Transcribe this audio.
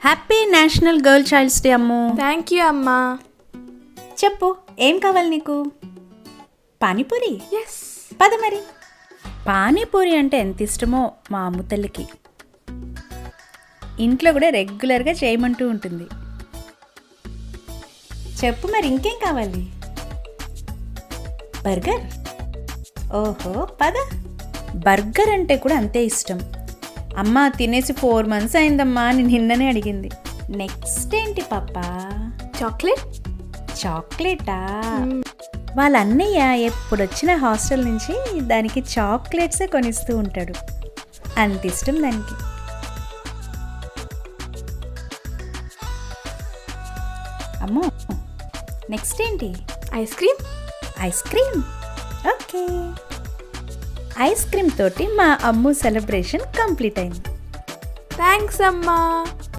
Happy national girl child's day Ammu. Thank you అమ్మా. చెప్పు ఏం కావాలి నీకు? పానీపూరి? ఎస్. పద మరి. పానీపూరి అంటే ఎంత ఇష్టమో మా అమ్ము తల్లికి. ఇంట్లో కూడా రెగ్యులర్గా చేయమంటూ ఉంటుంది. చెప్పు మరి ఇంకేం కావాలి? బర్గర్? ఓహో పద. బర్గర్ అంటే కూడా అంతే ఇష్టం. అమ్మ తినేసి 4 months అయిందమ్మా అని నిన్ననే అడిగింది. నెక్స్ట్ ఏంటి పాపా? చాక్లెట్. చాక్లెటా? వాళ్ళ అన్నయ్య ఎప్పుడొచ్చిన హాస్టల్ నుంచి దానికి చాక్లెట్సే కొనిస్తూ ఉంటాడు. అంత ఇష్టం దానికి. అమ్మో నెక్స్ట్ ఏంటి? Ice cream. Ice cream. Okay. Ice cream తోటి మా అమ్ము సెలబ్రేషన్ కంప్లీట్ అయింది. థ్యాంక్స్ అమ్మా.